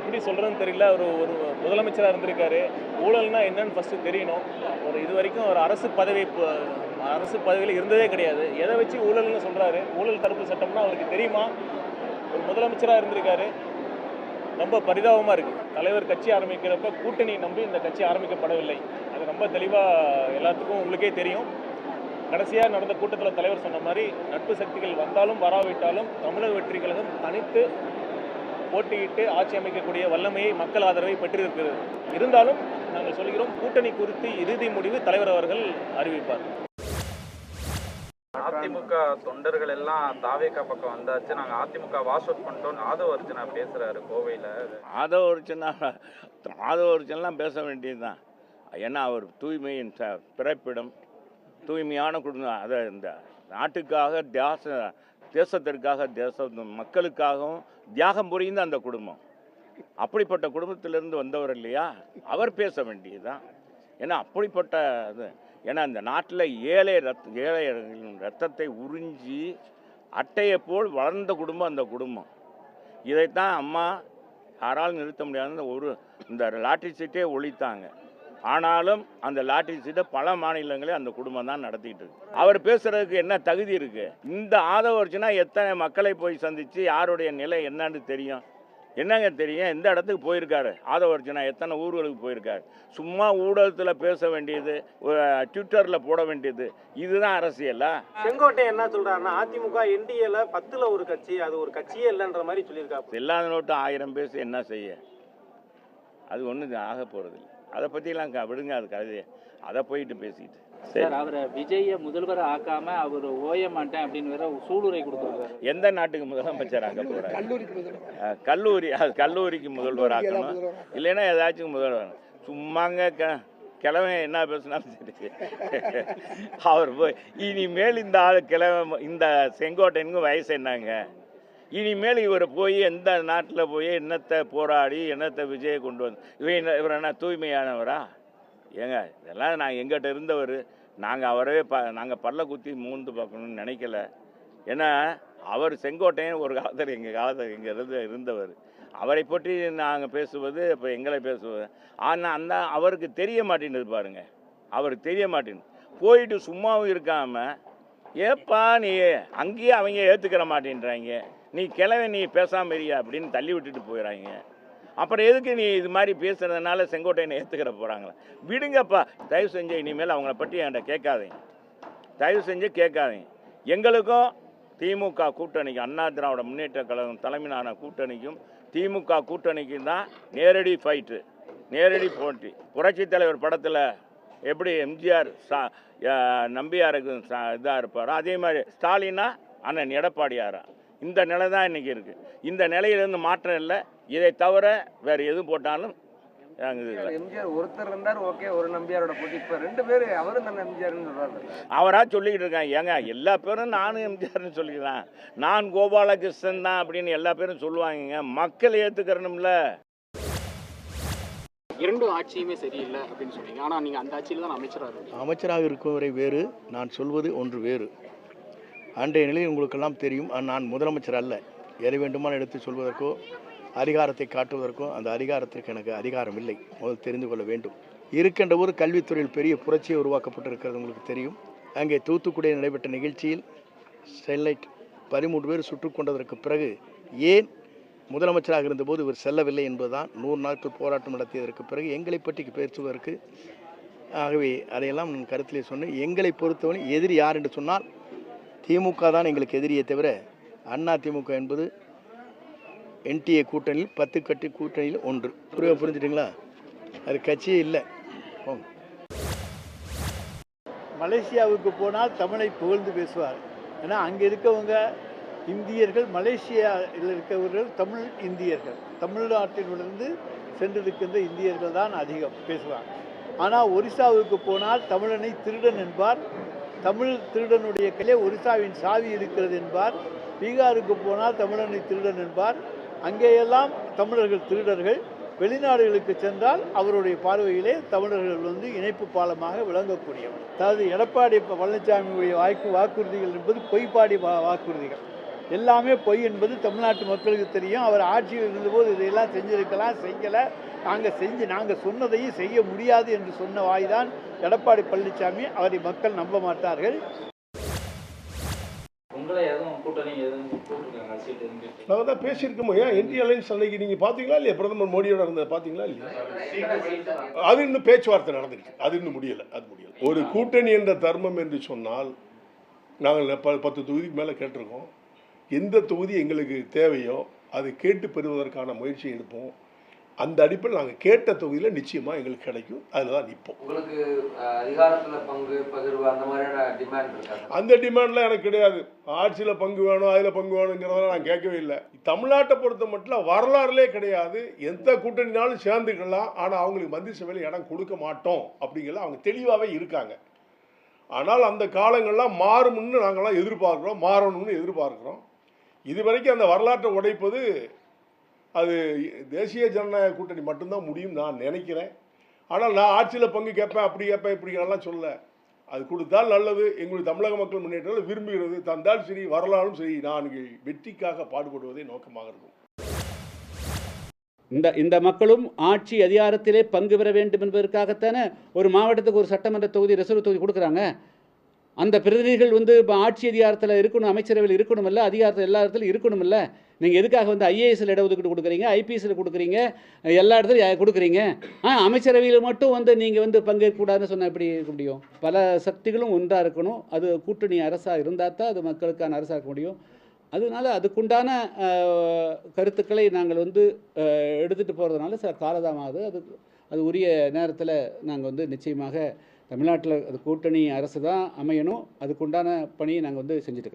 எப்படி சொல்கிறதுன்னு தெரியல. ஒரு ஒரு முதலமைச்சராக இருந்திருக்காரு. ஊழல்னா என்னன்னு ஃபஸ்ட்டு தெரியணும். இது வரைக்கும் ஒரு அரசு பதவியில் இருந்ததே கிடையாது. எதை வச்சு ஊழல்னு சொல்கிறாரு? ஊழல் தடுப்பு சட்டம்னா அவருக்கு தெரியுமா? ஒரு முதலமைச்சராக இருந்திருக்காரு. ரொம்ப பரிதாபமாக இருக்குது. தலைவர் கட்சி ஆரம்பிக்கிறப்ப கூட்டணி நம்பி இந்த கட்சி ஆரம்பிக்கப்படவில்லை. அது ரொம்ப தெளிவாக எல்லாத்துக்கும் உங்களுக்கே தெரியும். கடைசியாக நடந்த கூட்டத்தில் தலைவர் சொன்ன மாதிரி நட்பு சக்திகள் வந்தாலும் வராவிட்டாலும் தமிழக வெற்றி கழகம் தனித்து போட்டியிட்டு ஆட்சி அமைக்கக்கூடிய வல்லமையை மக்கள் ஆதரவை பெற்றிருக்கிறது. இருந்தாலும் நாங்கள் சொல்கிறோம், கூட்டணி குறித்து இறுதி முடிவு தலைவர் அவர்கள் அறிவிப்பார். அதிமுக தொண்டர்கள் எல்லாம் தாவேகா பக்கம் வந்தாச்சு, நாங்க அதிமுக வாஷ் அவுட் பண்ணிட்டோம். ஆதவ அர்ஜுனா பேசுறாரு கோவையில். ஆதவ அர்ஜுனெலாம் பேச வேண்டியதுதான். ஏன்னா அவர் தூய்மையின் பிறப்பிடம், தூய்மையான குடும்பம். அதை இந்த நாட்டுக்காக தேசத்திற்காக மக்களுக்காகவும் தியாகம் புரிந்த அந்த குடும்பம். அப்படிப்பட்ட குடும்பத்திலிருந்து வந்தவர் இல்லையா, அவர் பேச வேண்டியதுதான். ஏன்னா அப்படிப்பட்ட இது. ஏன்னா இந்த நாட்டில் ஏழைகளின் ரத்தத்தை உறிஞ்சி அட்டையை போல் வளர்ந்த குடும்பம் அந்த குடும்பம். இதைத்தான் அம்மா யாராலும் நிறுத்த முடியாத இந்த லாட்டரி சீட்டே ஒழித்தாங்க. ஆனாலும் அந்த லாட்டரி சீட்டை பல மாநிலங்களே அந்த குடும்பம் தான் நடத்திட்டு இருக்கு. அவர் பேசுறதுக்கு என்ன தகுதி இருக்கு? இந்த ஆதவ அர்ஜுனா எத்தனை மக்களை போய் சந்திச்சு யாருடைய நிலை என்னன்னு தெரியும்? என்னங்க தெரியும்? எந்த இடத்துக்கு போயிருக்காரு ஆதவ அர்ஜுனா? எத்தனை ஊர்களுக்கு போயிருக்காரு? சும்மா ஊடகத்தில் பேச வேண்டியது, ட்விட்டரில் போட வேண்டியது, இதுதான் அரசியலா? செங்கோட்டை என்ன சொல்றாருன்னா, அதிமுக என்டிஏல 10ல் ஒரு கட்சி, அது ஒரு கட்சியே இல்லைன்ற மாதிரி சொல்லியிருக்காரு. இல்லாத நோட்டு 1000 பேசி என்ன செய்ய? அது ஒன்றும் ஆக போகிறது இல்லை. அதை பற்றிலாம் விடுங்க, அது கதையை. அதை போயிட்டு பேசிட்டு சார், அவரை விஜய முதல்வரை ஆக்காம அவர் ஓய மாட்டேன் அப்படின்னு வேற சூளுரை கொடுத்துருக்காரு. எந்த நாட்டுக்கு முதலமைச்சர் ஆக்க போறாரு? கல்லூரிக்கு முதல்வர் ஆக்கணும், இல்லைன்னா ஏதாச்சும் முதல்வர். சும்மாங்க கிழவன் என்ன பேசினாலும் சரி. அவர் போய் இனிமேல் இந்த ஆள் கிழவன், இந்த செங்கோட்டையனுக்கு வயசு என்னங்க? இனிமேல் இவர் போய் எந்த நாட்டில் போய் என்னத்தை போராடி என்னத்தை விஜயை கொண்டு வந்து இவர் என்ன தூய்மையானவரா? ஏங்க, இதெல்லாம் நான் எங்கிட்ட இருந்தவர். நாங்கள் அவரவே நாங்கள் பல்ல குத்தி மூந்து பார்க்கணும்னு நினைக்கல. ஏன்னா அவர் செங்கோட்டையன் ஒரு காலத்தில் எங்கள் இருந்தவர். அவரை பற்றி நாங்கள் பேசுவது இப்போ எங்களை பேசுவது. ஆனால் அவருக்கு தெரிய மாட்டேன்னு பாருங்க. அவருக்கு தெரிய மாட்டேன்னு போயிட்டு சும்மாவும் இருக்காமல், ஏப்பா நீ அங்கேயே அவங்க ஏற்றுக்கிற மாட்டேன்றாங்க, நீ கிளவை நீ பேசாமல் இருக்கியா அப்படின்னு தள்ளி விட்டுட்டு போயிடறாங்க. அப்புறம் எதுக்கு நீ இது மாதிரி பேசுகிறதுனால செங்கோட்டையனை ஏற்றுக்கிற போகிறாங்களா? விடுங்கப்பா, தயவு செஞ்சு இனிமேல் அவங்கள பற்றி என்கிட்ட கேட்காதீங்க. தயவு செஞ்சு கேட்காதீங்க. எங்களுக்கும் திமுக கூட்டணிக்கும், அண்ணா திராவிட முன்னேற்ற கழகம் தலைமையிலான கூட்டணிக்கும் திமுக கூட்டணிக்கும் தான் நேரடி ஃபைட்டு, நேரடி போட்டி. புரட்சித் தலைவர் படத்தில் எப்படி எம்ஜிஆர் நம்பியாருக்கு இதாக இருப்பாரோ, அதே மாதிரி ஸ்டாலினா அண்ணன் எடப்பாடியாரா. இந்த நிலை தான் இன்றைக்கி இருக்குது. இந்த நிலையிலேருந்து மாற்றம் இல்லை. இதை தவிர வேறு எது போட்டாலும் எம்ஜிஆர் ஒருத்தர் இருந்தார், ஓகே, ஒரு நம்பியாரோட போட்டி. இப்போ 2 பேர் அவரும் தான் எம்ஜிஆர்னு சொல்கிறாரு. அவராக சொல்லிக்கிட்டு இருக்காங்க. ஏங்க, எல்லா பேரும் நானும் எம்ஜிஆர்னு சொல்லிக்கலாம், நான் கோபாலகிருஷ்ணன் தான் அப்படின்னு எல்லா பேரும் சொல்லுவாங்க. மக்கள் ஏற்றுக்கிறனும்ல. 2 ஆட்சியுமே சரியில்லை அப்படின்னு சொன்னீங்க. ஆனால் நீங்கள் அந்த ஆட்சியில் தான் அமைச்சராக இருக்கும் வரை வேறு, நான் சொல்வது ஒன்று வேறு. அன்றைய நிலையில் உங்களுக்கெல்லாம் தெரியும், நான் முதலமைச்சர் அல்ல. எதை வேண்டுமானால் எடுத்து சொல்வதற்கோ அதிகாரத்தை காட்டுவதற்கோ அந்த அதிகாரத்திற்கு எனக்கு அதிகாரம் இல்லை. முதல் தெரிந்து கொள்ள வேண்டும். இருக்கின்ற ஒரு கல்வித்துறையில் பெரிய புரட்சியை உருவாக்கப்பட்டிருக்கிறது உங்களுக்கு தெரியும். அங்கே தூத்துக்குடியில் நடைபெற்ற நிகழ்ச்சியில் ஸ்டெர்லைட் 13 பேர் சுட்டுக் கொண்டதற்கு பிறகு ஏன் முதலமைச்சராக இருந்தபோது இவர் செல்லவில்லை என்பதுதான் 100 நாட்கள் போராட்டம் நடத்தியதற்கு பிறகு எங்களை பற்றி பேசுவதற்கு. ஆகவே அதையெல்லாம் நான் கருத்திலே சொன்னேன். எங்களை பொறுத்தவரை எதிரி யார் என்று சொன்னால் திமுக தான் எங்களுக்கு எதிரியை தவிர அண்ணா திமுக என்பது என்டிஏ கூட்டணியில் 10 கட்சி கூட்டணியில் ஒன்று. புரிஞ்சுட்டிங்களா? அது கட்சியே இல்லை. மலேசியாவுக்கு போனால் தமிழை புகழ்ந்து பேசுவார். ஏன்னா அங்கே இருக்கவங்க இந்தியர்கள், மலேசியாவில் இருக்கவர்கள் தமிழ் இந்தியர்கள், தமிழ்நாட்டிலிருந்து சென்றிருக்கின்ற இந்தியர்கள் தான் அதிகம் பேசுவாங்க. ஆனால் ஒரிசாவுக்கு போனால் தமிழனை திருடன் என்பார். தமிழ் திருடனுடைய கையிலே ஒரிசாவின் சாவி இருக்கிறது என்பார். பீகாருக்கு போனால் தமிழனை திருடன் என்பார். அங்கேயெல்லாம் தமிழர்கள் திருடர்கள். வெளிநாடுகளுக்கு சென்றால் அவருடைய பார்வையிலே தமிழர்கள் இணைப்பு பாலமாக விளங்கக்கூடியவர். அதாவது எடப்பாடி பழனிசாமியுடைய வாக்குறுதிகள் என்பது பொய்ப்பாடி வாக்குறுதிகள். எல்லாமே பொய் என்பது தமிழ்நாட்டு மக்களுக்கு தெரியும். அவர் ஆட்சியில் இருந்தபோது இதையெல்லாம் செஞ்சிருக்கலாம், செய்யலை. நாங்கள் சொன்னதையும் செய்ய முடியாது என்று சொன்ன வாய்தான் எடப்பாடி பழனிசாமி. அவரை மக்கள் நம்ப மாட்டார்கள். உங்களை எதுவும் கூட்டணி எதுவும் கூப்பிட்டுருக்காங்க சீட்டு இருந்து? நாங்கள் தான் பேசியிருக்கோம். ஏன் இந்திய அலைன்ஸ் அன்னைக்கு நீங்கள் பார்த்தீங்களா இல்லையா? பிரதமர் மோடியோட இருந்தது பார்த்தீங்களா இல்லையா? அது இன்னும் பேச்சுவார்த்தை நடந்துருக்கு, அது இன்னும் முடியலை. ஒரு கூட்டணி என்ற தர்மம் என்று சொன்னால் நாங்கள் 10 தொகுதிக்கு மேலே கேட்டிருக்கோம். எந்த தொகுதி எங்களுக்கு தேவையோ அதை கேட்டு பெறுவதற்கான முயற்சி எடுப்போம். அந்த அடிப்படையில் நாங்கள் கேட்ட தொகுதியில் நிச்சயமாக எங்களுக்கு கிடைக்கும். அதில் தான் நிற்போம். உங்களுக்கு அதிகாரத்தில் பங்கு பகிர்வு அந்த மாதிரியான டிமாண்ட் இருக்காது? அந்த டிமாண்ட்லாம் எனக்கு கிடையாது. ஆட்சியில் பங்கு வேணும், அதில் பங்கு வேணுங்கிறதெல்லாம் நான் கேட்கவே இல்லை. தமிழ்நாட்டை பொறுத்த மட்டும் வரலாறுலே கிடையாது. எந்த கூட்டணினாலும் சேர்ந்துக்கலாம், ஆனால் அவங்களுக்கு மந்திரி சபையில் இடம் கொடுக்க மாட்டோம் அப்படிங்கிறத அவங்க தெளிவாகவே இருக்காங்க. ஆனால் அந்த காலங்கள்லாம் மாறும்னு நாங்கள்லாம் எதிர்பார்க்குறோம், மாறணும்னு எதிர்பார்க்குறோம். இதுவரைக்கும் அந்த வரலாற்றை உடைப்பது அது தேசிய ஜனநாயக கூட்டணி மட்டும்தான் முடியும் நான் நினைக்கிறேன். ஆனால் நான் ஆட்சியில் பங்கு கேட்பேன், அப்படி கேட்பேன், இப்படிலாம் சொல்ல. அது கொடுத்தால் நல்லது. எங்களுடைய தமிழக மக்கள் முன்னேற்றம் விரும்புகிறது. தந்தால் சரி, வரலாறும் சரி, நான் வெற்றிக்காக பாடுபடுவதே நோக்கமாக இருக்கும். இந்த மக்களும் ஆட்சி அதிகாரத்திலே பங்கு பெற வேண்டும் என்பதற்காகத்தானே ஒரு மாவட்டத்துக்கு ஒரு சட்டமன்ற தொகுதி, ரிசர்வ் தொகுதி கொடுக்குறாங்க. அந்த பிரதிநிதிகள் இப்போ ஆட்சி அதிகாரத்தில் இருக்கணும், அமைச்சரவையில் இருக்கணுமில்ல, அதிகாரத்தில் எல்லா இடத்துலையும் இருக்கணுமில்ல. நீங்கள் எதுக்காக ஐஏஎஸ்ல இடஒதுக்கீடு கொடுக்குறீங்க, ஐபிஎஸ்சில் கொடுக்குறீங்க, எல்லா இடத்துலையும் கொடுக்குறீங்க. அமைச்சரவையில் மட்டும் நீங்கள் பங்கேற்கக்கூடாதுன்னு சொன்னால் எப்படி இருக்க முடியும்? பல சக்திகளும் ஒன்றாக இருக்கணும். அது கூட்டணி அரசாக இருந்தால் தான் அது மக்களுக்கான அரசாக இருக்க முடியும். அதனால அதுக்குண்டான கருத்துக்களை நாங்கள் எடுத்துகிட்டு போகிறதுனால சில காலதாமாகுது. அது உரிய நேரத்தில் நாங்கள் நிச்சயமாக தமிழ்நாட்டில் அது கூட்டணி அரசு தான் அமையணும். அதுக்குண்டான பணியை நாங்கள் செஞ்சுட்டு இருக்கோம்.